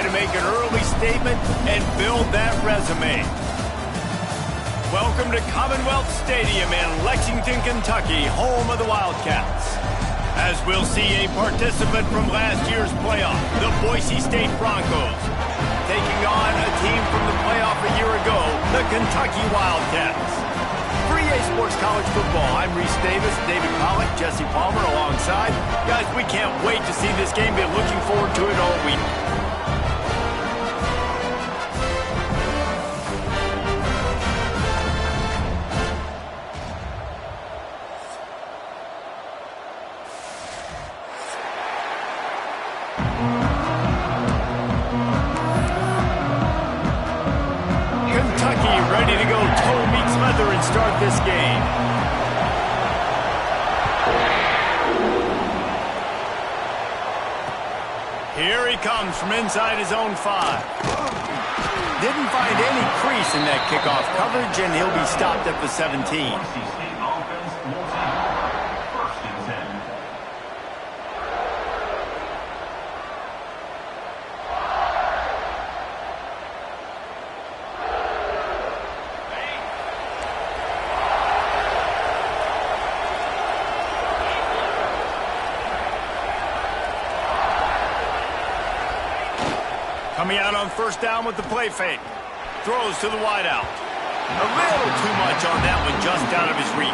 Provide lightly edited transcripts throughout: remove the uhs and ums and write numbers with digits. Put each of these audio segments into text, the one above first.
to make an early statement and build that resume. Welcome to Commonwealth Stadium in Lexington, Kentucky, home of the Wildcats. As we'll see a participant from last year's playoff, the Boise State Broncos, taking on a team from the playoff a year ago, the Kentucky Wildcats. For EA Sports College Football, I'm Reese Davis, David Pollack, Jesse Palmer alongside. Guys, we can't wait to see this game. Been looking forward to it all week. Kentucky ready to go toe meets leather and start this game. Here he comes from inside his own 5. Didn't find any crease in that kickoff coverage, and he'll be stopped at the 17. Coming out on first down with the play fake. Throws to the wideout. A little too much on that one, just out of his reach.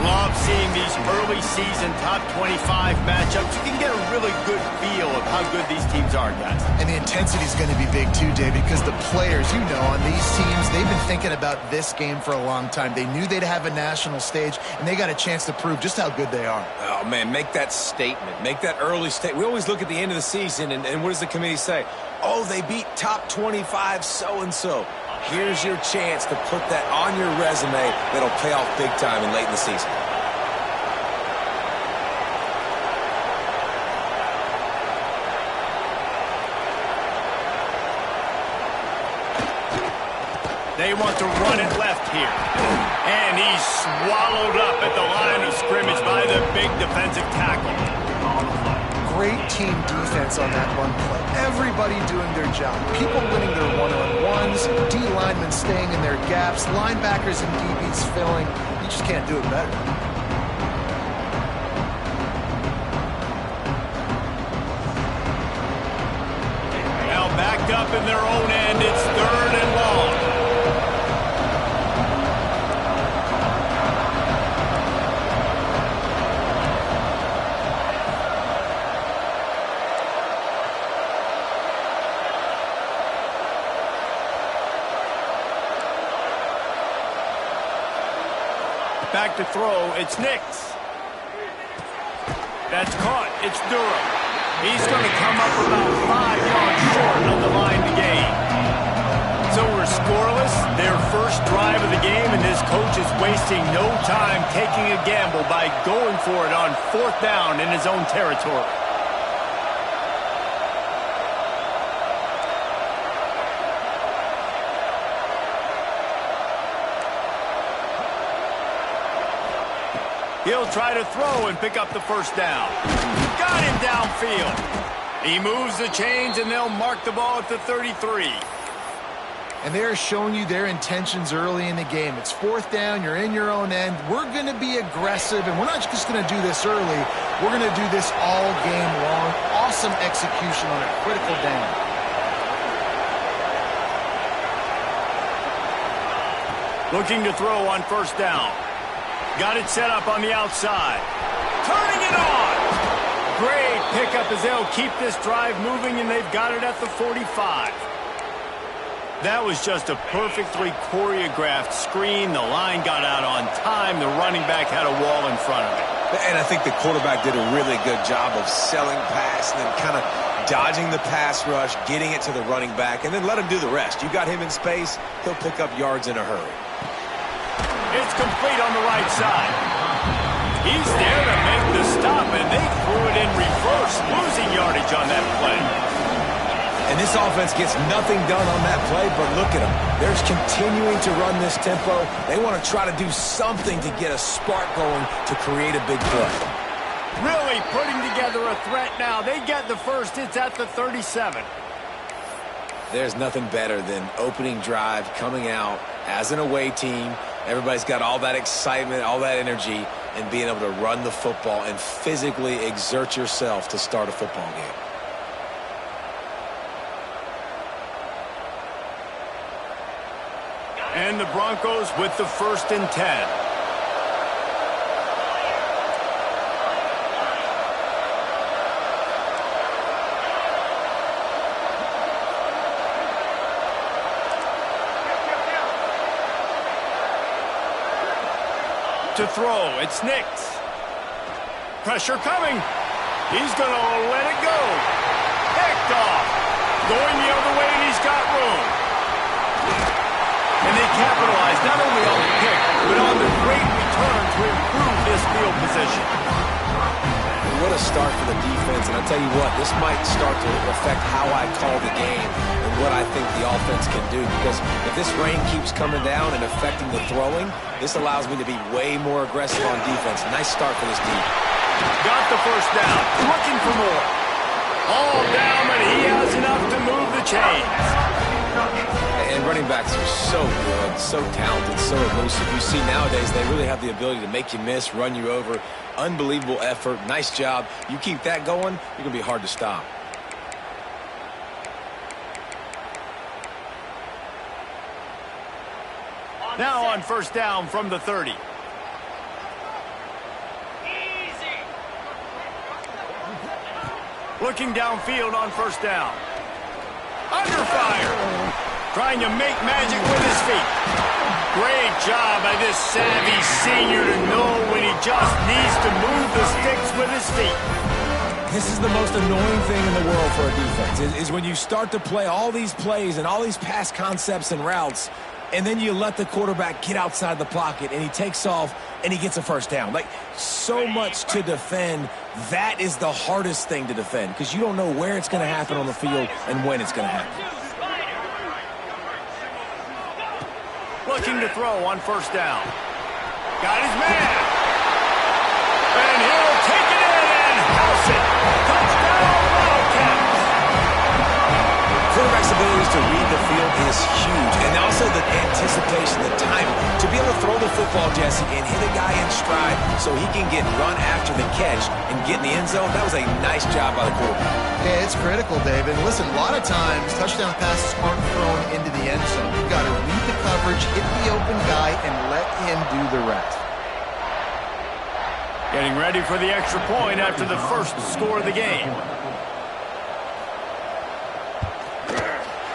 Love seeing these early season top 25 matchups. You can get a really good feel of how good these teams are, guys. And the intensity is going to be big too, David, because the players, you know, on these teams, they've been thinking about this game for a long time. They knew they'd have a national stage, and they got a chance to prove just how good they are. Oh, man, make that statement. Make that early statement. We always look at the end of the season, and what does the committee say? Oh, they beat top 25 so-and-so. Here's your chance to put that on your resume that'll pay off big time and late in the season. They want to run it left here. And he's swallowed up at the line of scrimmage by the big defensive tackle. Great team defense on that run play. Everybody doing their job. People winning their one-on-ones, D linemen staying in their gaps, linebackers and DBs filling. You just can't do it better. Now backed up in their own end, it's 3rd and long. Back to throw, it's Nix. That's caught, it's Durham. He's going to come up about 5 yards short on the line to gain. So we're scoreless, their first drive of the game, and this coach is wasting no time taking a gamble by going for it on 4th down in his own territory. He'll try to throw and pick up the first down. Got him downfield. He moves the chains, and they'll mark the ball at the 33. And they're showing you their intentions early in the game. It's 4th down, you're in your own end. We're going to be aggressive, and we're not just going to do this early. We're going to do this all game long. Awesome execution on a critical down. Looking to throw on first down. Got it set up on the outside. Turning it on. Great pickup as they'll keep this drive moving, and they've got it at the 45. That was just a perfectly choreographed screen. The line got out on time. The running back had a wall in front of it. And I think the quarterback did a really good job of selling pass and then kind of dodging the pass rush, getting it to the running back, and then let him do the rest. You got him in space, he'll pick up yards in a hurry. It's complete on the right side. He's there to make the stop, and they threw it in reverse, losing yardage on that play. And this offense gets nothing done on that play, but look at them. They're continuing to run this tempo. They want to try to do something to get a spark going to create a big play. Really putting together a threat now. They get the first. It's at the 37. There's nothing better than opening drive, coming out as an away team. Everybody's got all that excitement, all that energy, and being able to run the football and physically exert yourself to start a football game. And the Broncos with the 1st and 10. To throw, it's Nix. Pressure coming. He's going to let it go. Picked off. Going the other way, and he's got room. And they capitalize not only on the pick, but on the great return to improve this field position. What a start for the defense, and I'll tell you what, this might start to affect how I call the game and what I think the offense can do, because if this rain keeps coming down and affecting the throwing, this allows me to be way more aggressive on defense. Nice start for this team. Got the 1st down, looking for more. All down, but he has enough to move the chains. And running backs are so good, so talented, so elusive. You see nowadays they really have the ability to make you miss, run you over. Unbelievable effort. Nice job. You keep that going, you're going to be hard to stop. Now on 1st down from the 30. Looking downfield on 1st down. Under fire. Trying to make magic with his feet. Great job by this savvy senior to know when he just needs to move the sticks with his feet. This is the most annoying thing in the world for a defense, is when you start to play all these plays and all these pass concepts and routes, and then you let the quarterback get outside the pocket, and he takes off, and he gets a 1st down. Like, so much to defend. That is the hardest thing to defend, because you don't know where it's going to happen on the field and when it's going to happen. Looking to throw on 1st down. Got his man. And he'll take it in and house it. Touchdown, Wildcats. Quarterback's abilities to read the field is huge. And also the anticipation, the timing. To be able to throw the football, Jesse, and hit a guy in stride so he can get run after the catch and get in the end zone, that was a nice job by the quarterback. Yeah, it's critical, David. Listen, a lot of times touchdown passes aren't thrown into the end zone. You've got to read the coverage, hit the open guy, and let him do the rest. Getting ready for the extra point after the 1st score of the game.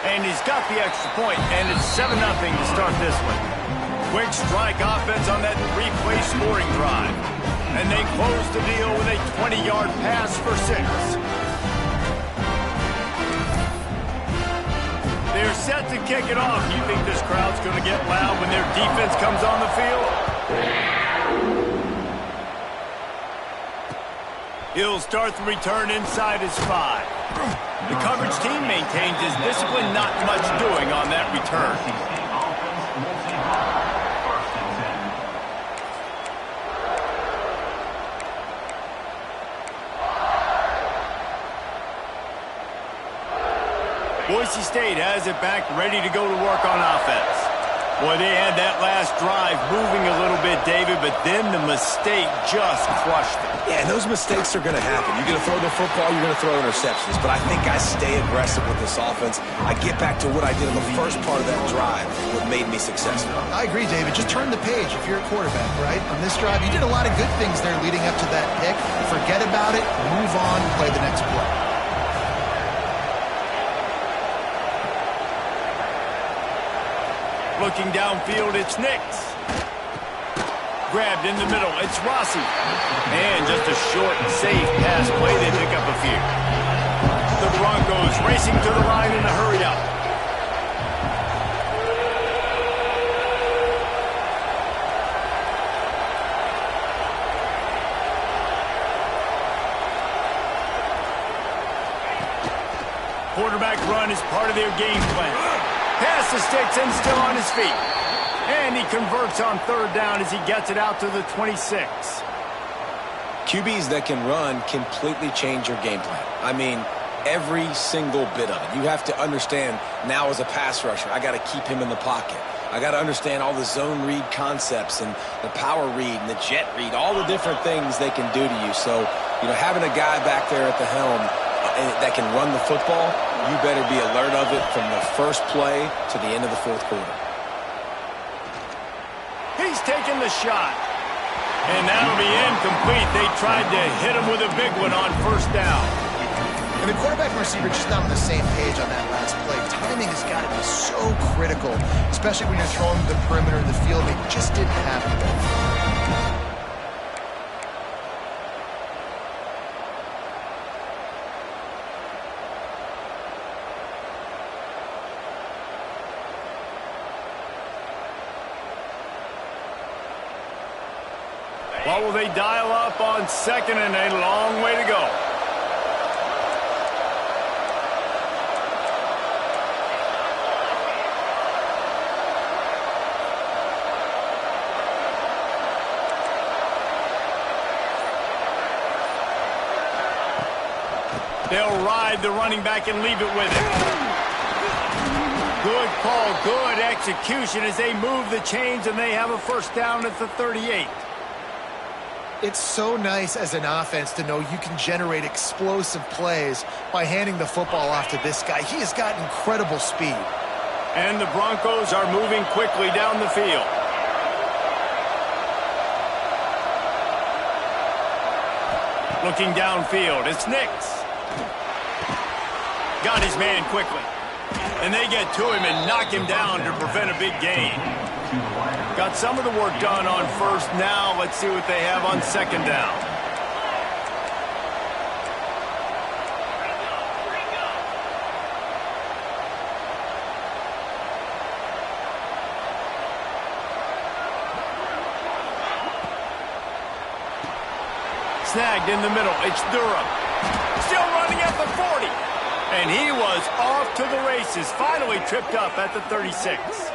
And he's got the extra point, and it's 7-0 to start this one. Quick strike offense on that 3-play scoring drive. And they close the deal with a 20-yard pass for 6. They're set to kick it off. You think this crowd's going to get loud when their defense comes on the field? He'll start the return inside his 5. The coverage team maintains his discipline, not much doing on that return. Boise State has it back, ready to go to work on offense. Boy, they had that last drive moving a little bit, David, but then the mistake just crushed them. Yeah, and those mistakes are going to happen. You're going to throw the football, you're going to throw interceptions. But I think I stay aggressive with this offense. I get back to what I did in the first part of that drive, what made me successful. I agree, David. Just turn the page if you're a quarterback, right? On this drive, you did a lot of good things there leading up to that pick. Forget about it, move on, play the next play. Looking downfield, it's Nix. Grabbed in the middle, it's Rossi. And just a short, safe pass play, they pick up a few. The Broncos racing to the line in a hurry-up. Quarterback run is part of their game plan. Pass the sticks and still on his feet. And he converts on 3rd down as he gets it out to the 26. QBs that can run completely change your game plan. I mean, Every single bit of it. You have to understand now as a pass rusher, I got to keep him in the pocket. I got to understand all the zone read concepts and the power read and the jet read, all the different things they can do to you. So, having a guy back there at the helm that can run the football, you better be alert of it from the first play to the end of the fourth quarter. He's taking the shot. And that'll be incomplete. They tried to hit him with a big one on first down. And the quarterback and receiver just not on the same page on that last play. Timing has got to be so critical, especially when you're throwing to the perimeter of the field. It just didn't happen. What will they dial up on second and a long way to go? They'll ride the running back and leave it with it. Good call, good execution as they move the chains and they have a first down at the 38. It's so nice as an offense to know you can generate explosive plays by handing the football off to this guy. He has got incredible speed. And the Broncos are moving quickly down the field. Looking downfield, it's Nix. Got his man quickly. And they get to him and knock him down to prevent a big gain. Got some of the work done on first. Now let's see what they have on second down. Snagged in the middle. It's Durham. Still running at the 40. And he was off to the races. Finally tripped up at the 36.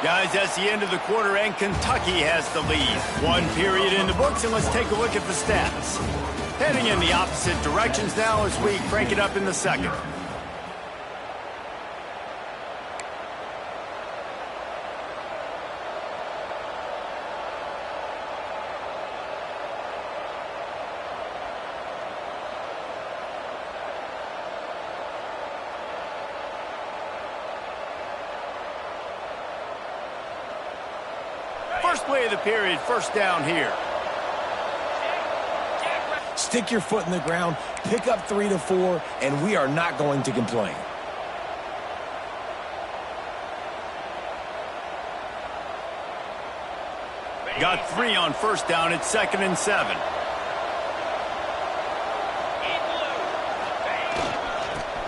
Guys, that's the end of the quarter, and Kentucky has the lead. One period in the books, and let's take a look at the stats. Heading in the opposite directions now as we crank it up in the second. First play of the period, first down here. Stick your foot in the ground, pick up 3 to 4, and we are not going to complain. Got 3 on first down. It's 2nd and 7.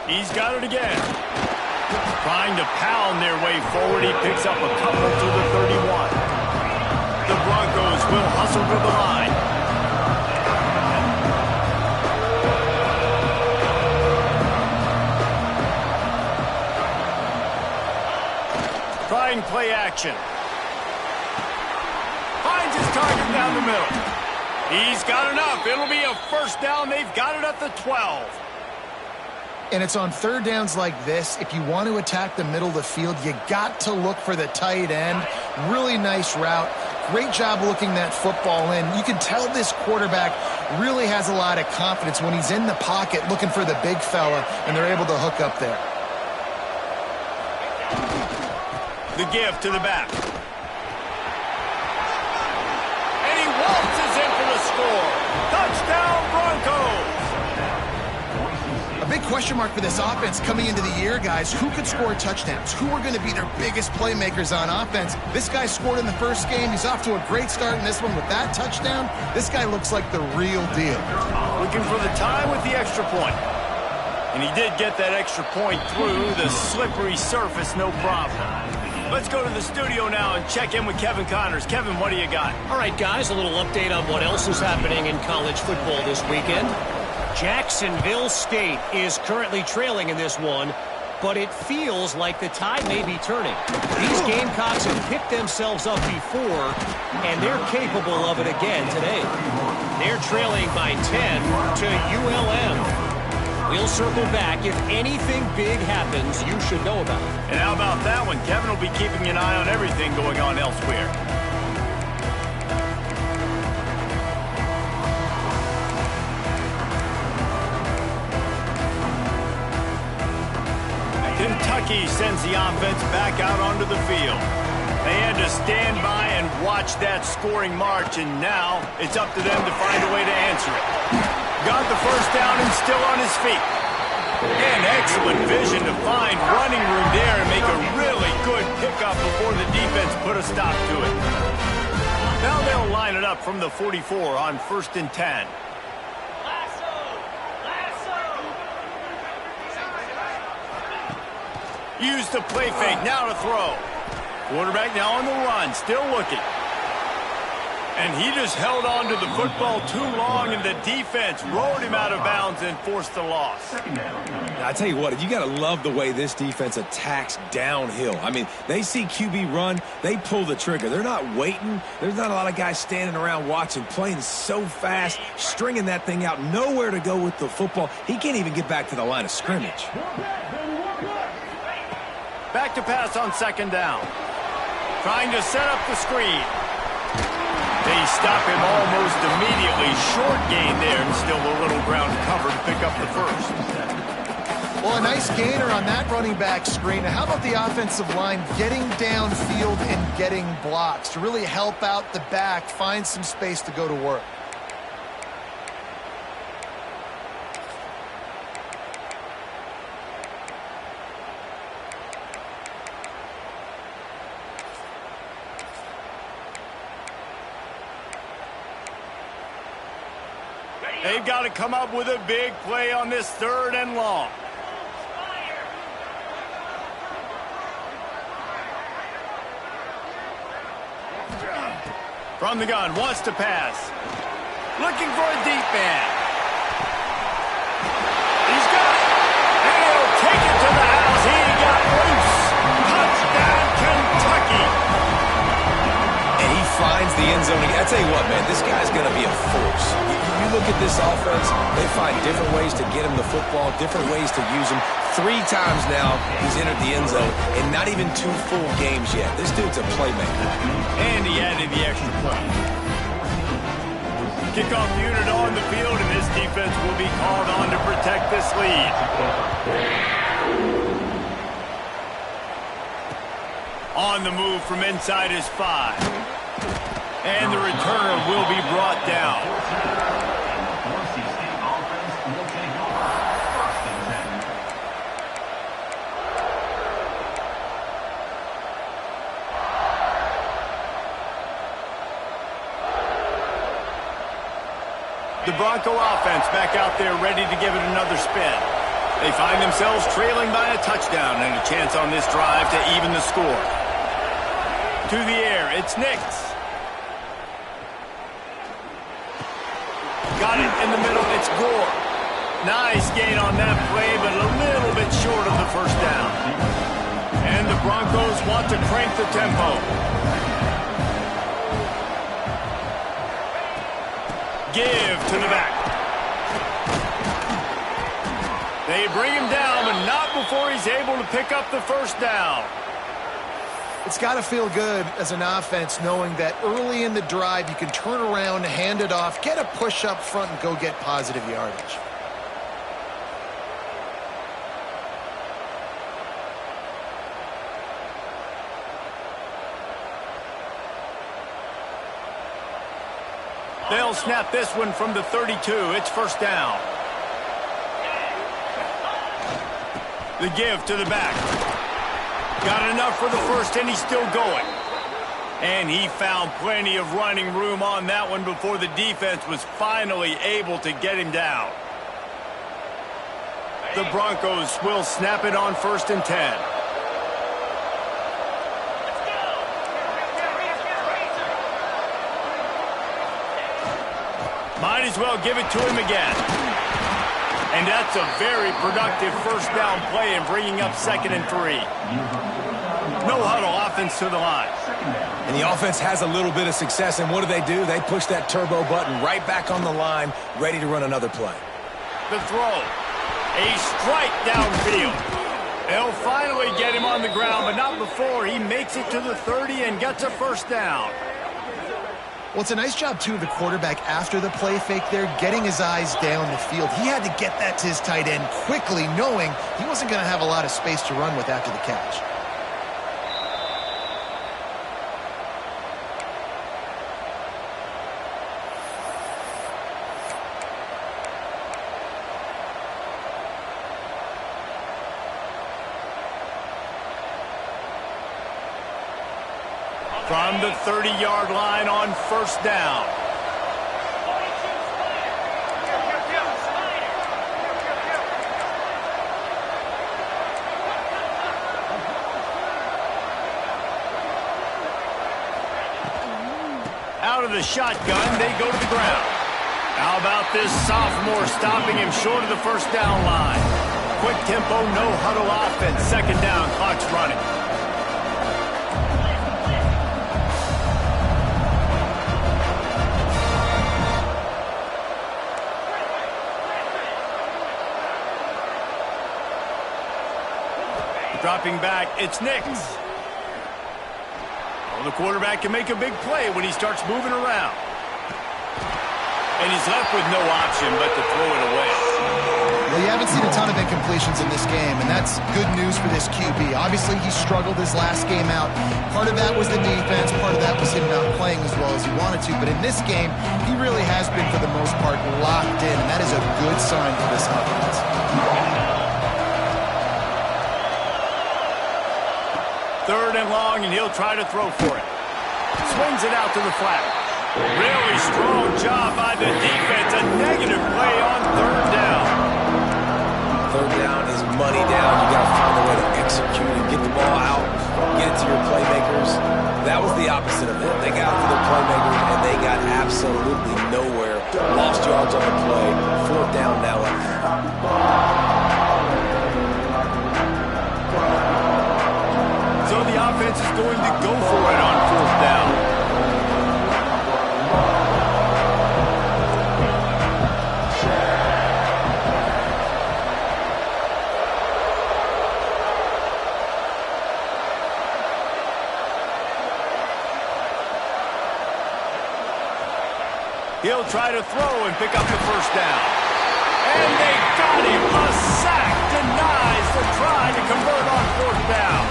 He's got it again. Trying to pound their way forward. He picks up a couple to the 31. The Broncos will hustle to the line. Trying play action. Finds his target down the middle. He's got enough. It'll be a first down. They've got it at the 12. And it's on third downs like this. If you want to attack the middle of the field, you got to look for the tight end. Really nice route. Great job looking that football in. You can tell this quarterback really has a lot of confidence when he's in the pocket looking for the big fella, and they're able to hook up there. The give to the back. And he waltzes in for the score. Touchdown, Broncos. A big question mark for this offense coming into the year, guys. Who could score touchdowns? Who are going to be their biggest playmakers on offense? This guy scored in the first game. He's off to a great start in this one with that touchdown. This guy looks like the real deal. Looking for the time with the extra point. And he did get that extra point through the slippery surface, no problem. Let's go to the studio now and check in with Kevin Connors. Kevin, what do you got? All right, guys, a little update on what else is happening in college football this weekend. Jacksonville State is currently trailing in this one, but it feels like the tide may be turning. These Gamecocks have picked themselves up before, and they're capable of it again today. They're trailing by 10 to ULM. We'll circle back if anything big happens you should know about. And how about that one? Kevin will be keeping an eye on everything going on elsewhere. Kentucky sends the offense back out onto the field. They had to stand by and watch that scoring march, and now it's up to them to find a way to answer it. Got the first down and still on his feet. And excellent vision to find running room there and make a really good pickup before the defense put a stop to it. Now they'll line it up from the 44 on 1st and 10. Use the play fake, now to throw. Quarterback now on the run, still looking. And he just held on to the football too long, and the defense rode him out of bounds and forced the loss. I tell you what, you got to love the way this defense attacks downhill. I mean, they see QB run, they pull the trigger. They're not waiting. There's not a lot of guys standing around watching, playing so fast, stringing that thing out, nowhere to go with the football. He can't even get back to the line of scrimmage. Back to pass on 2nd down. Trying to set up the screen. They stop him almost immediately. Short gain there, and still a little ground cover to pick up the first. Well, a nice gainer on that running back screen. Now, how about the offensive line getting downfield and getting blocks to really help out the back, find some space to go to work? They've got to come up with a big play on this 3rd and long. From the gun, wants to pass. Looking for a deep man. He's got it. And he'll take it to the house. He got loose. Touchdown, Kentucky. And he finds the end zone. I tell you what, man, this guy's going to be a force. You look at this offense, they find different ways to get him the football, different ways to use him. 3 times now he's entered the end zone, and not even 2 full games yet. This dude's a playmaker. And he added the extra point. Kickoff unit on the field, and this defense will be called on to protect this lead. On the move from inside his 5. And the returner will be brought down. The Bronco offense back out there ready to give it another spin. They find themselves trailing by a touchdown and a chance on this drive to even the score. To the air, it's Nix. Got it in the middle, it's Gore. Nice gain on that play, but a little bit short of the first down. And the Broncos want to crank the tempo. Give to the back. They bring him down, but not before he's able to pick up the first down. It's got to feel good as an offense knowing that early in the drive you can turn around, hand it off, get a push up front, and go get positive yardage. They'll snap this one from the 32. It's 1st down. The give to the back. Got enough for the first, and he's still going. And he found plenty of running room on that one before the defense was finally able to get him down. The Broncos will snap it on 1st and 10. Might as well give it to him again. And that's a very productive first down play in bringing up 2nd and 3. No huddle offense to the line. And the offense has a little bit of success, and what do? They push that turbo button right back on the line, ready to run another play. The throw. A strike downfield. They'll finally get him on the ground, but not before he makes it to the 30 and gets a first down. Well, it's a nice job, too, of the quarterback after the play fake there, getting his eyes down the field. He had to get that to his tight end quickly, knowing he wasn't going to have a lot of space to run with after the catch. From the 30-yard line on first down. Out of the shotgun, they go to the ground. How about this sophomore stopping him short of the first down line? Quick tempo, no huddle offense. 2nd down, clock's running. Dropping back, it's Nix. Well, the quarterback can make a big play when he starts moving around. And he's left with no option but to throw it away. Well, you haven't seen a ton of incompletions in this game, and that's good news for this QB. Obviously, he struggled his last game out. Part of that was the defense. Part of that was him not playing as well as he wanted to. But in this game, he really has been, for the most part, locked in, and that is a good sign for this offense. 3rd and long, and he'll try to throw for it. Swings it out to the flat. Really strong job by the defense. A negative play on 3rd down. 3rd down is money down. You got to find a way to execute and get the ball out, get it to your playmakers. That was the opposite of it. They got it to their playmakers, and they got absolutely nowhere. Lost yards on the play. 4th down now. So the offense is going to go for it on 4th down. He'll try to throw and pick up the first down. And they got him. A sack denies the try to convert on 4th down.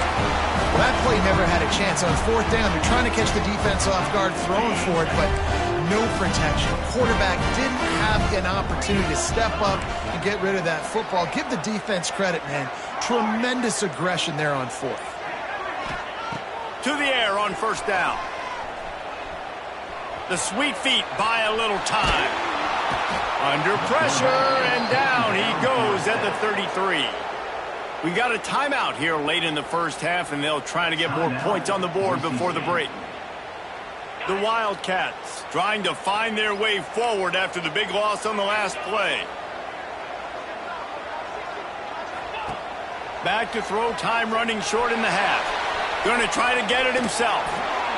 Well, that play never had a chance. On 4th down, they're trying to catch the defense off guard, throwing for it, but no protection. Quarterback didn't have an opportunity to step up and get rid of that football. Give the defense credit, man. Tremendous aggression there on 4th. To the air on 1st down. The sweet feet buy a little time. Under pressure, and down he goes at the 33. We got a timeout here late in the first half, and they'll try to get more points on the board before the break. The Wildcats trying to find their way forward after the big loss on the last play. Back to throw, time running short in the half. Going to try to get it himself.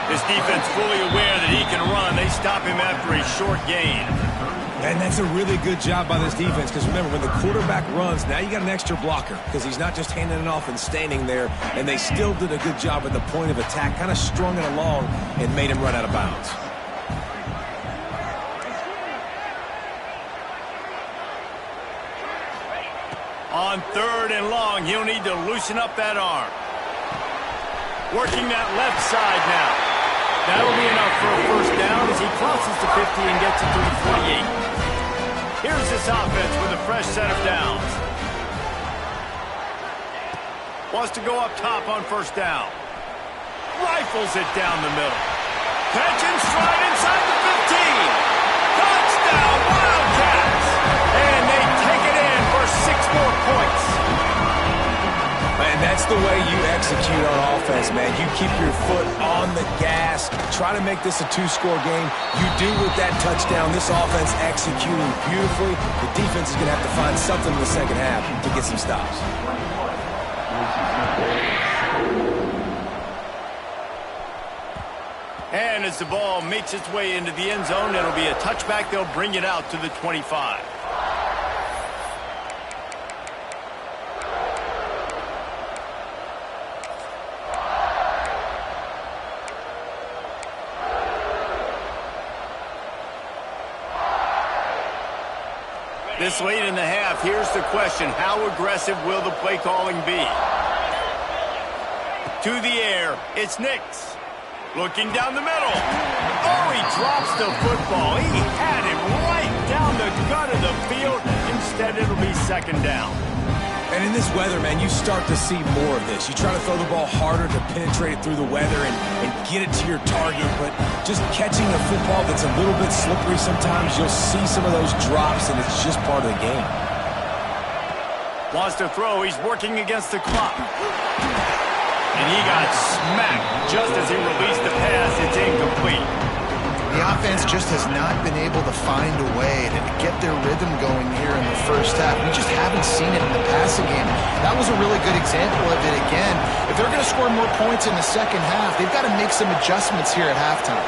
This defense fully aware that he can run. They stop him after a short gain. And that's a really good job by this defense, because remember, when the quarterback runs, now you got an extra blocker, because he's not just handing it off and standing there, and they still did a good job at the point of attack, kind of strung it along and made him run out of bounds. On 3rd and long, he'll need to loosen up that arm. Working that left side now. That'll be enough for a first down as he crosses the 50 and gets it to the 48. Here's this offense with a fresh set of downs. Wants to go up top on 1st down. Rifles it down the middle. Catch and stride inside the 15. Touchdown, Wildcats! And they take it in for 6 more points. And that's the way you execute on offense, man. You keep your foot on the gas. Try to make this a two-score game. You do with that touchdown. This offense executing beautifully. The defense is going to have to find something in the second half to get some stops. And as the ball makes its way into the end zone, it'll be a touchback. They'll bring it out to the 25. This late in the half, here's the question. How aggressive will the play calling be? To the air, it's Nix. Looking down the middle. Oh, he drops the football. He had it right down the gut of the field. Instead, it'll be second down. And in this weather, man, you start to see more of this. You try to throw the ball harder to penetrate it through the weather and get it to your target, but just catching a football that's a little bit slippery sometimes, you'll see some of those drops, and it's just part of the game. Wants to throw. He's working against the clock. And he got smacked just as he released the pass. It's incomplete. The offense just has not been able to find a way to get their rhythm going here in the first half. We just haven't seen it in the passing game. That was a really good example of it again. If they're going to score more points in the second half, they've got to make some adjustments here at halftime.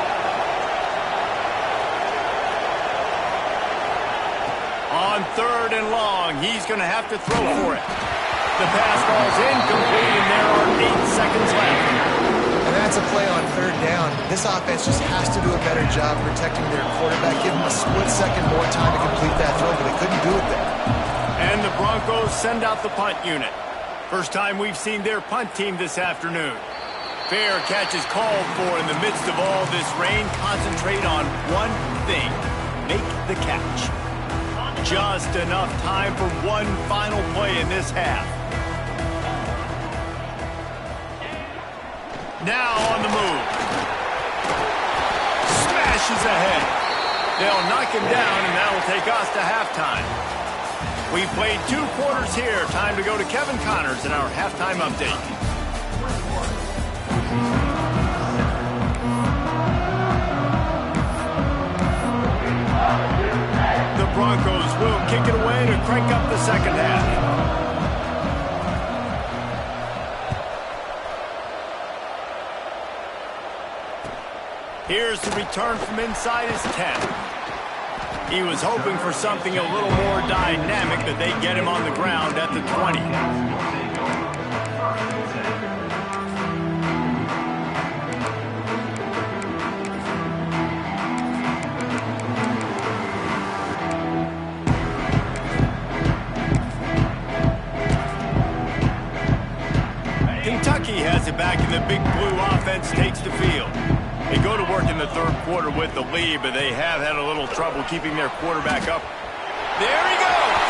On third and long, he's going to have to throw for it. The pass falls incomplete, and there are 8 seconds left. And that's a play on third down. This offense just has to do a better job protecting their quarterback, give him a split second more time to complete that throw, but they couldn't do it there. And the Broncos send out the punt unit. First time we've seen their punt team this afternoon. Fair catch is called for in the midst of all this rain. Concentrate on one thing. Make the catch. Just enough time for one final play in this half. Now on the move. Smashes ahead. They'll knock him down, and that'll take us to halftime. We've played 2 quarters here. Time to go to Kevin Connors in our halftime update. The Broncos will kick it away to crank up the second half. Here's the return from inside his 10. He was hoping for something a little more dynamic, but they get him on the ground at the 20. Kentucky has it back, and the Big Blue offense takes the field. They go to work in the third quarter with the lead, but they have had a little trouble keeping their quarterback up. There he goes!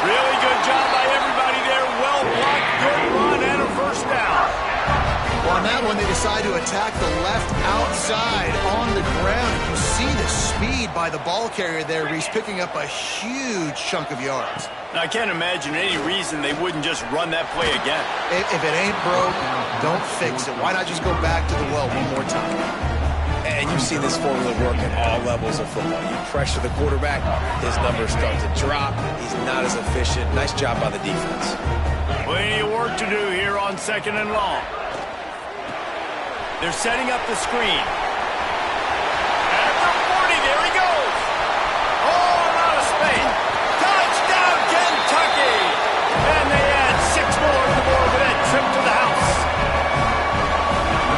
Really good job by everybody there. Well blocked, good run, and a first down. Well, on that one, they decide to attack the left outside on the ground. You see the speed by the ball carrier there. He's picking up a huge chunk of yards. Now, I can't imagine any reason they wouldn't just run that play again. If it ain't broke, don't fix it. Why not just go back to the well one more time? And you see this formula work at all levels of football. You pressure the quarterback, his numbers start to drop. He's not as efficient. Nice job by the defense. Plenty of work to do here on second and long. They're setting up the screen. At the 40, there he goes. Oh, I'm out of space. Touchdown, Kentucky! And they add 6 more to the board with that trip to the house.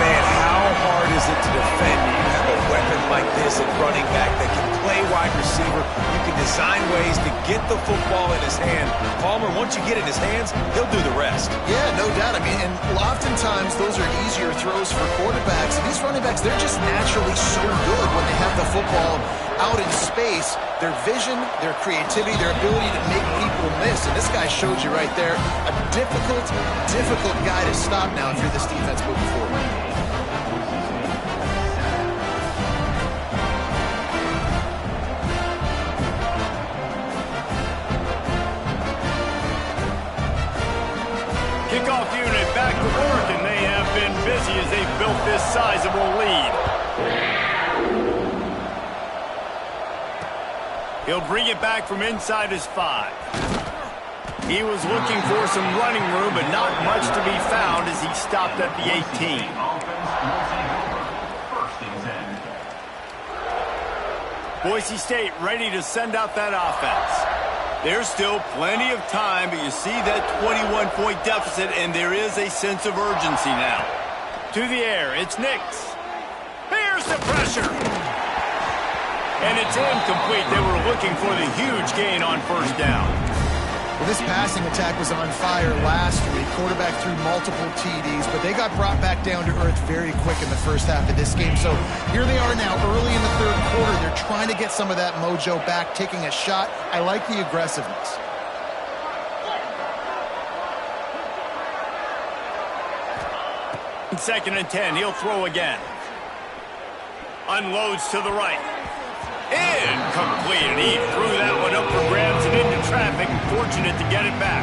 Man, how hard is it to defend when you have a weapon like this at running back that can play wide receiver? You can design ways to get the football in his hand. Palmer, once you get it in his hands, he'll do the rest. Yeah, no doubt. I mean, and oftentimes those are easier throws for quarterbacks. And these running backs, they're just naturally so good when they have the football out in space. Their vision, their creativity, their ability to make people miss. And this guy showed you right there, a difficult guy to stop now if you're this defense moving forward. sizable lead. He'll bring it back from inside his 5. He was looking for some running room, but not much to be found as he stopped at the 18. Boise State ready to send out that offense. There's still plenty of time, but you see that 21-point deficit, and there is a sense of urgency now. To the air, it's Nix. Here's the pressure. And it's incomplete. They were looking for the huge gain on first down. Well, this passing attack was on fire last week. Quarterback threw multiple TDs, but they got brought back down to earth very quick in the first half of this game. So here they are now early in the third quarter. They're trying to get some of that mojo back, taking a shot. I like the aggressiveness. Second and 10, he'll throw again. Unloads to the right. Incomplete. He threw that one up for grabs and into traffic. Fortunate to get it back.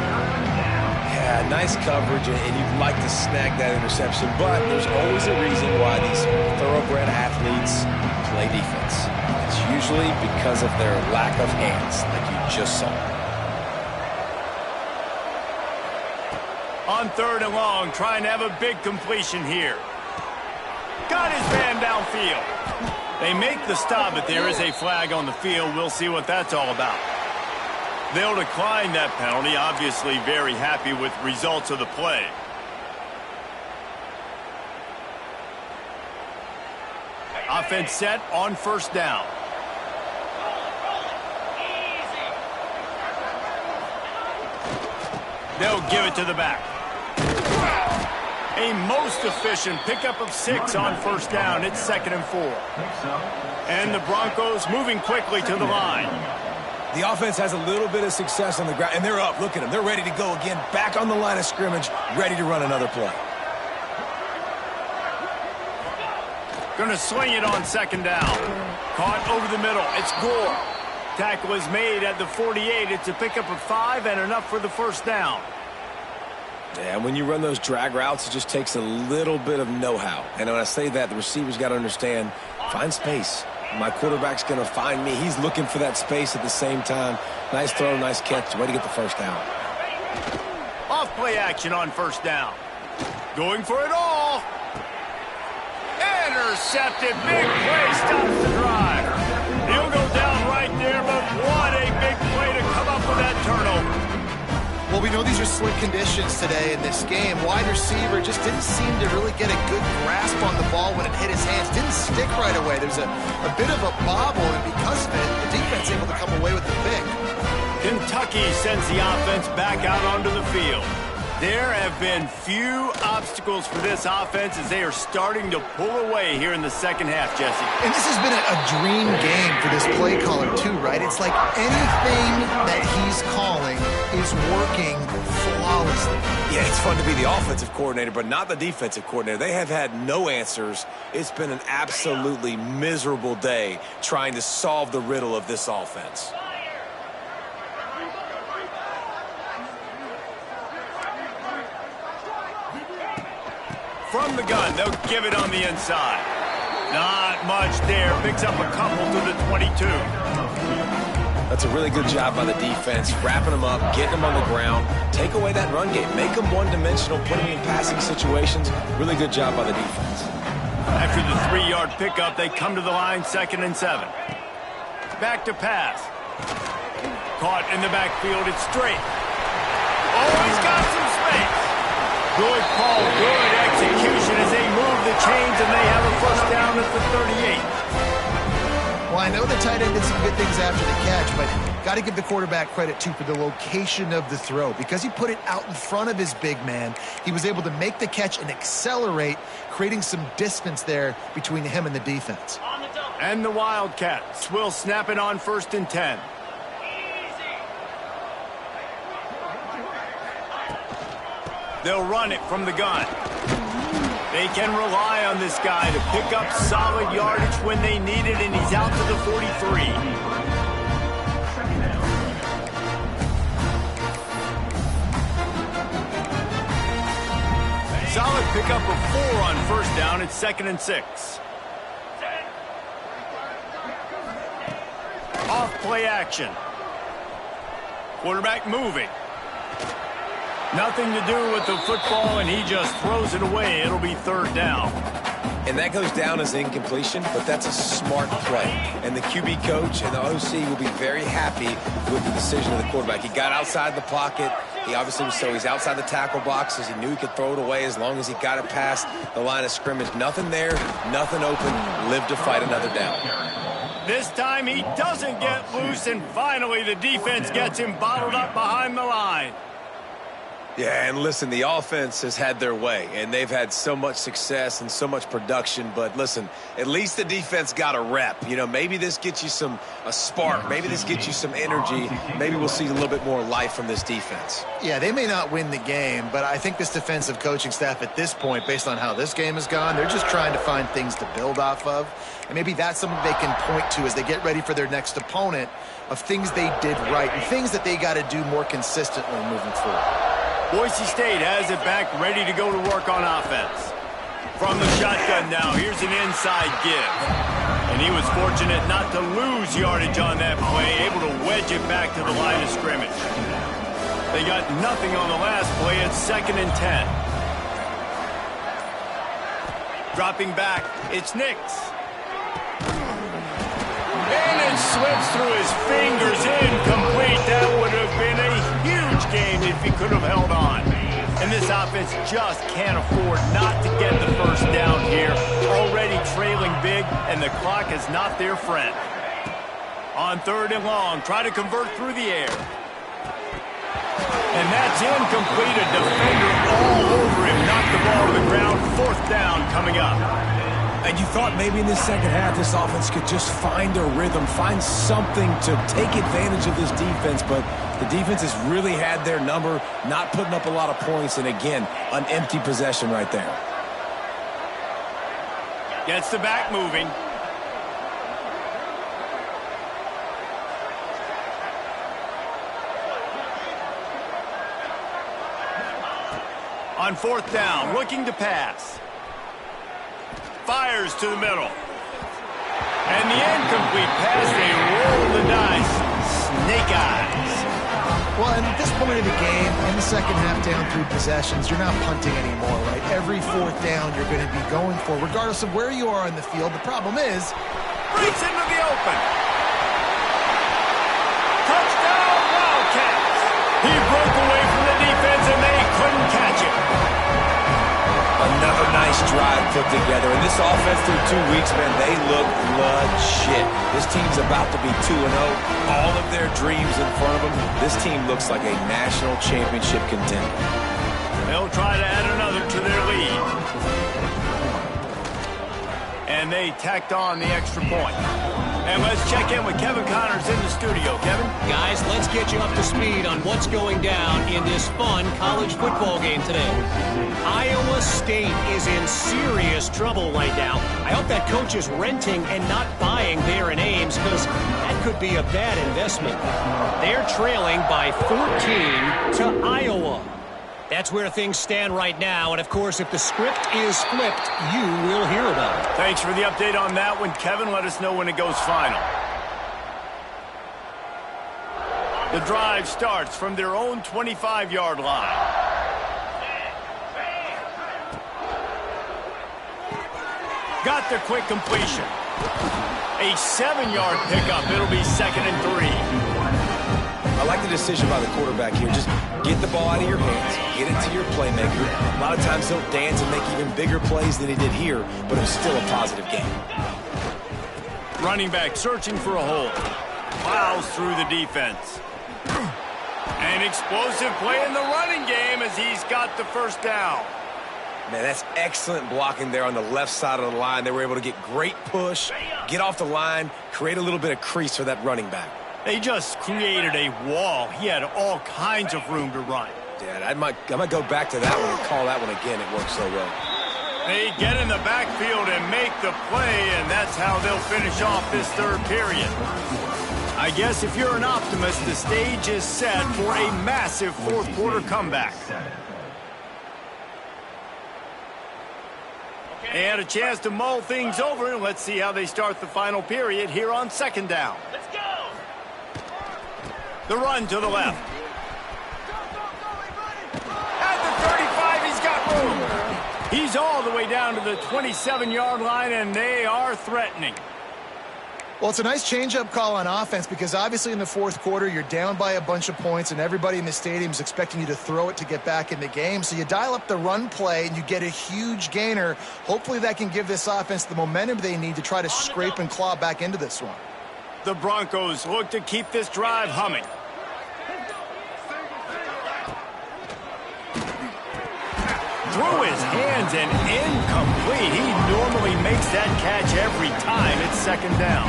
Yeah, nice coverage, and you'd like to snag that interception, but there's always a reason why these thoroughbred athletes play defense. It's usually because of their lack of hands, like you just saw. On 3rd and long, trying to have a big completion here. Got his man downfield. They make the stop, but there is a flag on the field. We'll see what that's all about. They'll decline that penalty, obviously very happy with results of the play. Offense set on first down. They'll give it to the back. A most efficient pickup of 6 on first down. It's 2nd and 4. And the Broncos moving quickly to the line. The offense has a little bit of success on the ground, and they're up. Look at them. They're ready to go again, back on the line of scrimmage, ready to run another play. Going to sling it on 2nd down. Caught over the middle. It's Gore. Tackle is made at the 48. It's a pickup of 5 and enough for the first down. Yeah, when you run those drag routes, it just takes a little bit of know-how. And when I say that, the receiver's got to understand, find space. My quarterback's going to find me. He's looking for that space at the same time. Nice throw, nice catch. Way to get the first down. Off play action on first down. Going for it all. Intercepted. Big play stops the drive. He'll go down right there, but what a big play to come up with that turnover. Well, we know these are slick conditions today in this game. Wide receiver just didn't seem to really get a good grasp on the ball when it hit his hands. Didn't stick right away. There's a bit of a bobble, and because of it, the defense able to come away with the pick. Kentucky sends the offense back out onto the field. There have been few obstacles for this offense as they are starting to pull away here in the second half, Jesse. And this has been a dream game for this play caller too, right? It's like anything that he's calling is working flawlessly. Yeah, it's fun to be the offensive coordinator, but not the defensive coordinator. They have had no answers. It's been an absolutely miserable day trying to solve the riddle of this offense. From the gun, they'll give it on the inside. Not much there. Picks up a couple to the 22. That's a really good job by the defense, wrapping them up, getting them on the ground. Take away that run game. Make them one-dimensional, put them in passing situations. Really good job by the defense. After the 3-yard pickup, they come to the line, 2nd and 7. Back to pass. Caught in the backfield. It's straight. Oh, he's got some space. Good call, good execution as they move the chains, and they have a first down at the 38. Well, I know the tight end did some good things after the catch, but got to give the quarterback credit, too, for the location of the throw. Because he put it out in front of his big man, he was able to make the catch and accelerate, creating some distance there between him and the defense. And the Wildcats will snap it on 1st and 10. They'll run it from the gun. They can rely on this guy to pick up solid yardage when they need it, and he's out to the 43. solid pickup of 4 on first down. It's 2nd and 6. Off play action. Quarterback moving. Nothing to do with the football, and he just throws it away. It'll be 3rd down. And that goes down as incompletion, but that's a smart play. And the QB coach and the OC will be very happy with the decision of the quarterback. He got outside the pocket. He obviously he's outside the tackle boxes. He knew he could throw it away as long as he got it past the line of scrimmage. Nothing there, nothing open. Live to fight another down. This time he doesn't get loose, and finally the defense gets him bottled up behind the line. Yeah, and listen, the offense has had their way, and they've had so much success and so much production. But listen, at least the defense got a rep. You know, maybe this gets you a spark. Maybe this gets you some energy. Maybe we'll see a little bit more life from this defense. Yeah, they may not win the game, but I think this defensive coaching staff at this point, based on how this game has gone, they're just trying to find things to build off of. And maybe that's something they can point to as they get ready for their next opponent, of things they did right and things that they got to do more consistently moving forward. Boise State has it back, ready to go to work on offense. From the shotgun now, here's an inside give. And he was fortunate not to lose yardage on that play, able to wedge it back to the line of scrimmage. They got nothing on the last play. It's 2nd and 10. Dropping back, it's Nix. And it slips through his fingers, incomplete. That would have been a huge game if he could have held on. And this offense just can't afford not to get the first down here. Already trailing big, and the clock is not their friend. On 3rd and long, try to convert through the air. And that's incomplete. A defender all over him. Knocked the ball to the ground. 4th down coming up. And you thought maybe in the second half this offense could just find a rhythm, find something to take advantage of this defense, but the defense has really had their number, not putting up a lot of points, and again, an empty possession right there. Gets the back moving. On 4th down, looking to pass. Fires to the middle. And the incomplete pass, they roll the dice. Snake eyes. Well, and at this point of the game, in the second half down 3 possessions, you're not punting anymore, right? Every 4th down you're going to be going for, regardless of where you are on the field. The problem is, breaks into the open. Touchdown, Wildcats. He broke away from the defense, and they couldn't catch him. Another nice drive put together. And this offense through 2 weeks, man, they look legit. This team's about to be 2-0. All of their dreams in front of them. This team looks like a national championship contender. They'll try to add another to their lead. And they tacked on the extra point. And let's check in with Kevin Connors in the studio. Kevin? Guys, let's get you up to speed on what's going down in this fun college football game today. Iowa State is in serious trouble right now. I hope that coach is renting and not buying there in Ames, because that could be a bad investment. They're trailing by 14 to Iowa. That's where things stand right now, and of course, if the script is flipped, you will hear about it. Thanks for the update on that one, Kevin. Let us know when it goes final. The drive starts from their own 25-yard line. Got the quick completion. A 7-yard pickup. It'll be 2nd and 3. I like the decision by the quarterback here. Just get the ball out of your hands, get it to your playmaker. A lot of times he'll dance and make even bigger plays than he did here, but it was still a positive game. Running back searching for a hole. Plows through the defense. An explosive play in the running game as he's got the first down. Man, that's excellent blocking there on the left side of the line. They were able to get great push, get off the line, create a little bit of crease for that running back. They just created a wall. He had all kinds of room to run. Yeah, I might go back to that one and call that one again. It worked so well. They get in the backfield and make the play, and that's how they'll finish off this 3rd period. I guess if you're an optimist, the stage is set for a massive 4th quarter comeback. And a chance to mull things over. Let's see how they start the final period here on second down. Let's go! The run to the left. At the 35, he's got room. He's all the way down to the 27-yard line, and they are threatening. Well, it's a nice change-up call on offense because obviously in the fourth quarter, you're down by a bunch of points and everybody in the stadium is expecting you to throw it to get back in the game. So you dial up the run play and you get a huge gainer. Hopefully that can give this offense the momentum they need to try to scrape and claw back into this one. The Broncos look to keep this drive humming. Through his hands and incomplete. He normally makes that catch every time it's second down.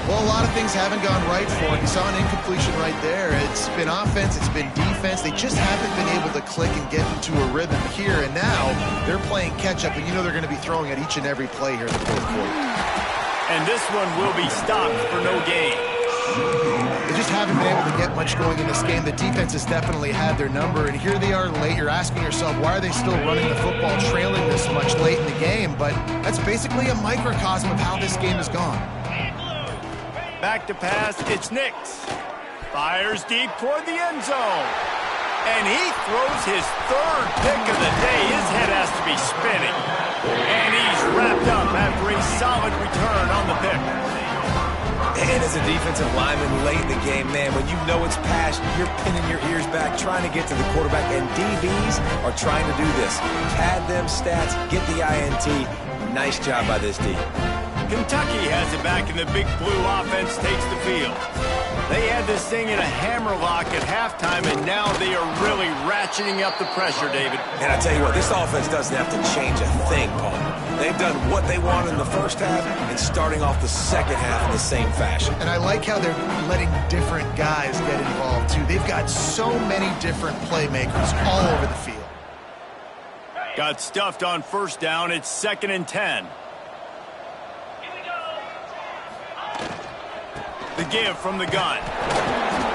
Well, a lot of things haven't gone right for him. You saw an incompletion right there. It's been offense, it's been defense. They just haven't been able to click and get into a rhythm here. And now they're playing catch-up, and you know they're going to be throwing at each and every play here in the fourth quarter. And this one will be stopped for no gain. They just haven't been able to get much going in this game. The defense has definitely had their number, and here they are late. You're asking yourself, why are they still running the football, trailing this much late in the game? But that's basically a microcosm of how this game has gone. Back to pass, it's Nix. Fires deep toward the end zone. And he throws his third pick of the day. His head has to be spinning. And he's wrapped up after a solid return on the pick. And as a defensive lineman late in the game, man, when you know it's passed, you're pinning your ears back, trying to get to the quarterback, and DBs are trying to do this. Pad them stats, get the INT. Nice job by this D. Kentucky has it back, and the big blue offense takes the field. They had this thing in a hammerlock at halftime, and now they are really ratcheting up the pressure, David. And I tell you what, this offense doesn't have to change a thing, Paul. They've done what they wanted in the first half and starting off the second half in the same fashion. And I like how they're letting different guys get involved, too. They've got so many different playmakers all over the field. Got stuffed on first down. It's 2nd and 10. The give from the gun.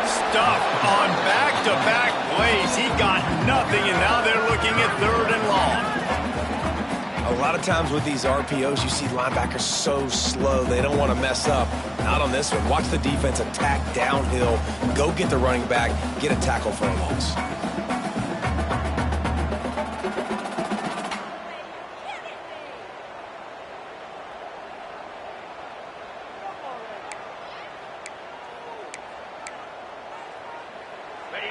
Stuffed on back-to-back plays. He got nothing, and now they're looking at 3rd and long. A lot of times with these RPOs, you see linebackers so slow, they don't want to mess up. Not on this one. Watch the defense attack downhill, go get the running back, get a tackle for a loss.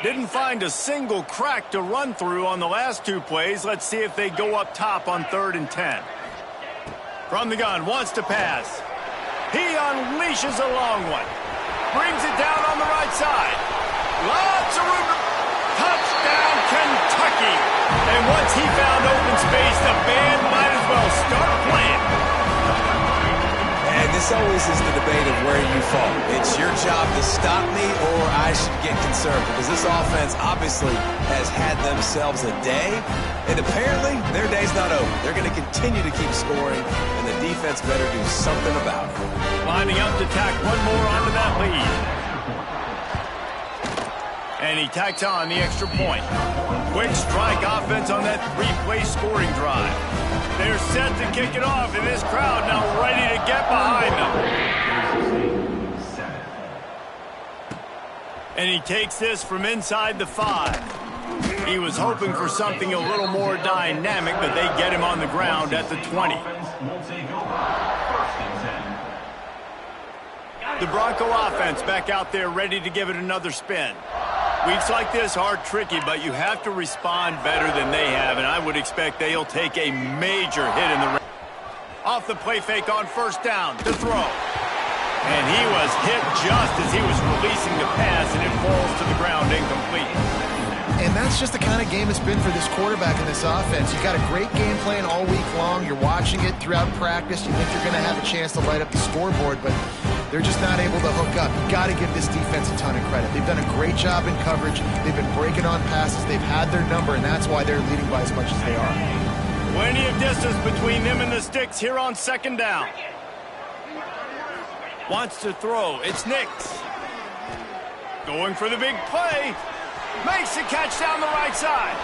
Didn't find a single crack to run through on the last 2 plays. Let's see if they go up top on 3rd and 10. From the gun, wants to pass. He unleashes a long one. Brings it down on the right side. Lots of room. Touchdown, Kentucky. And once he found open space, the band might as well start playing. And this always is the debate of where you fall. It's your job to stop me or I should get concerned because this offense obviously has had themselves a day, and apparently their day's not over. They're going to continue to keep scoring, and the defense better do something about it. Lining up to tack one more onto that lead. And he tacks on the extra point. Quick strike offense on that 3-play scoring drive. They're set to kick it off, and this crowd now ready to get behind them. And he takes this from inside the 5. He was hoping for something a little more dynamic, but they get him on the ground at the 20. The Bronco offense back out there ready to give it another spin. Weeks like this are tricky, but you have to respond better than they have, and I would expect they'll take a major hit in the off the play fake on first down to throw. And he was hit just as he was releasing the pass, and it falls to the ground incomplete. And that's just the kind of game it's been for this quarterback in this offense. You've got a great game plan all week long. You're watching it throughout practice. You think you're going to have a chance to light up the scoreboard, but they're just not able to hook up. You've got to give this defense a ton of credit. They've done a great job in coverage. They've been breaking on passes. They've had their number, and that's why they're leading by as much as they are. Plenty of distance between them and the sticks here on second down. Wants to throw. It's Nix. Going for the big play. Makes the catch down the right side.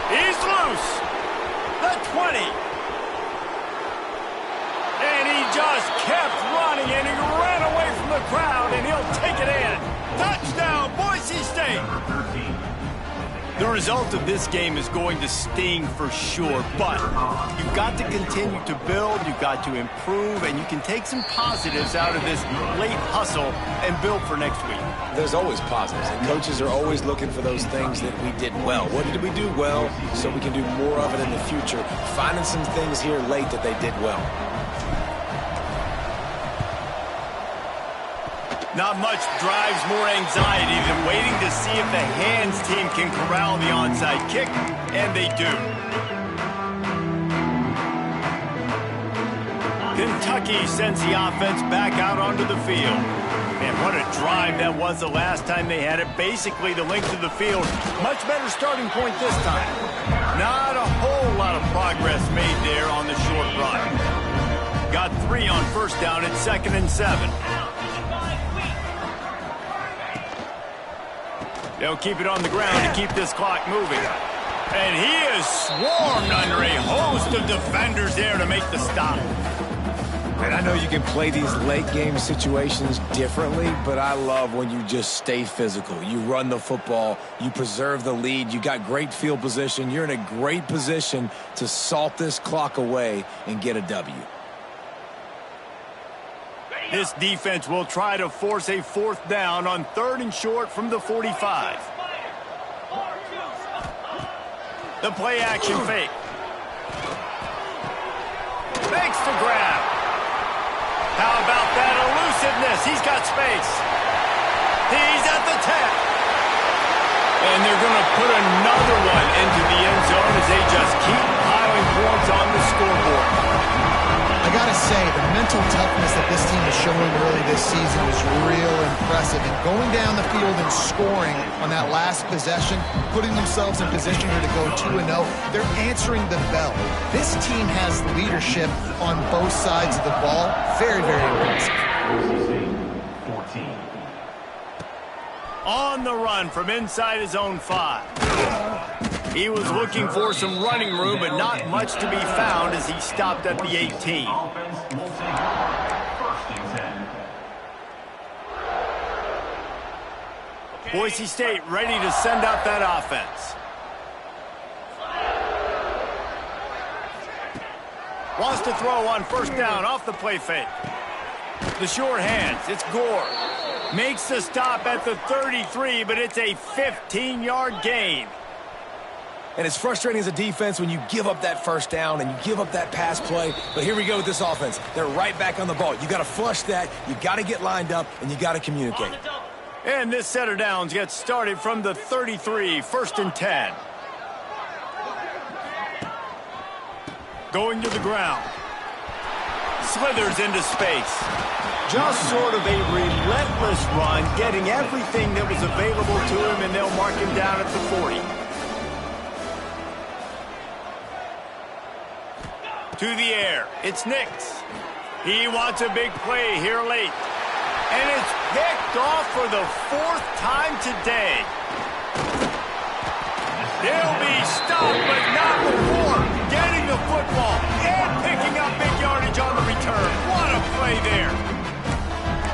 He's loose. The 20. just kept running, and he ran away from the crowd, and he'll take it in. Touchdown, Boise State. The result of this game is going to sting for sure, but you've got to continue to build, you've got to improve, and you can take some positives out of this late hustle and build for next week. There's always positives, and coaches are always looking for those things that we did well. What did we do well so we can do more of it in the future? Finding some things here late that they did well. Not much drives more anxiety than waiting to see if the hands team can corral the onside kick, and they do. Kentucky sends the offense back out onto the field. And what a drive that was the last time they had it. Basically the length of the field. Much better starting point this time. Not a whole lot of progress made there on the short run. Got 3 on first down at 2nd and 7. They'll keep it on the ground to keep this clock moving. And he is swarmed under a host of defenders there to make the stop. And I know you can play these late game situations differently, but I love when you just stay physical. You run the football, you preserve the lead, you got great field position, you're in a great position to salt this clock away and get a W. This defense will try to force a 4th down on 3rd and short from the 45. The play action fake. Makes the grab. How about that elusiveness? He's got space. He's at the 10. And they're going to put another one into the end zone as they just keep piling points on the scoreboard. I gotta say, the mental toughness that this team is showing early this season is real impressive. And going down the field and scoring on that last possession, putting themselves in position here to go 2-0, they're answering the bell. This team has leadership on both sides of the ball. Very, very impressive. On the run from inside his own 5. He was looking for some running room, but not much to be found as he stopped at the 18. Boise State ready to send out that offense. Wants to throw on first down off the play fake. The short hands, it's Gore. Makes the stop at the 33, but it's a 15-yard gain. And it's frustrating as a defense when you give up that first down and you give up that pass play. But here we go with this offense. They're right back on the ball. You got to flush that. You got to get lined up, and you got to communicate. And this set of downs gets started from the 33, 1st and 10. Going to the ground. Slithers into space. Just sort of a relentless run, getting everything that was available to him, and they'll mark him down at the 40. To the air, it's Nix. He wants a big play here late. And it's picked off for the 4th time today. They'll be stopped, but not before getting the football and picking up big yardage on the return. What a play there.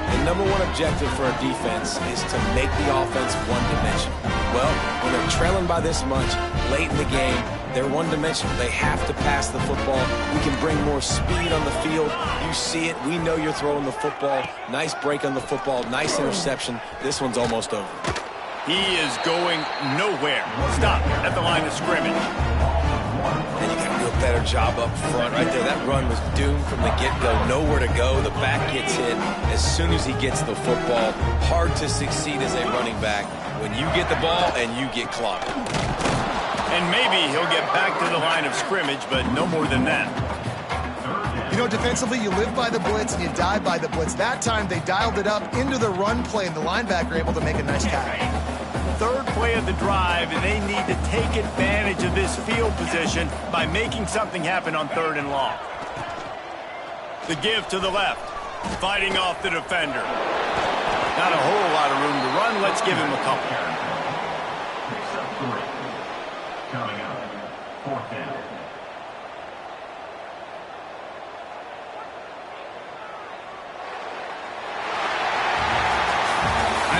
The number one objective for a defense is to make the offense one-dimensional. Well, when they're trailing by this much late in the game, they're one-dimensional. They have to pass the football. We can bring more speed on the field. You see it. We know you're throwing the football. Nice break on the football. Nice interception. This one's almost over. He is going nowhere. Stop at the line of scrimmage. And you got to do a better job up front right there. That run was doomed from the get-go. Nowhere to go. The back gets hit as soon as he gets the football. Hard to succeed as a running back when you get the ball and you get clocked. And maybe he'll get back to the line of scrimmage, but no more than that. You know, defensively, you live by the blitz and you die by the blitz. That time, they dialed it up into the run play, and the linebacker able to make a nice tackle. 3rd play of the drive, and they need to take advantage of this field position by making something happen on 3rd and long. The give to the left, fighting off the defender. Not a whole lot of room to run. Let's give him a couple. Coming up, 4th down.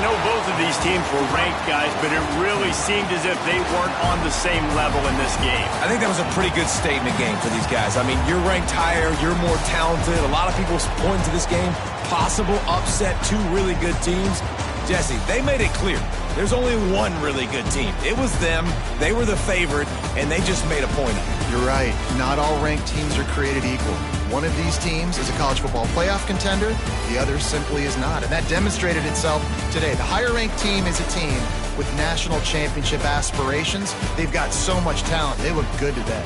I know both of these teams were ranked, guys, but it really seemed as if they weren't on the same level in this game. I think that was a pretty good statement game for these guys. I mean, you're ranked higher, you're more talented. A lot of people point to this game, possible upset, two really good teams. Jesse, they made it clear. There's only one really good team. It was them. They were the favorite, and they just made a point of it. You're right. Not all ranked teams are created equal. One of these teams is a college football playoff contender. The other simply is not. And that demonstrated itself today. The higher-ranked team is a team with national championship aspirations. They've got so much talent. They look good today.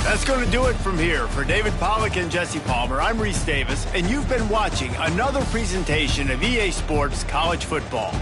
That's going to do it from here. For David Pollack and Jesse Palmer, I'm Reese Davis, and you've been watching another presentation of EA Sports College Football.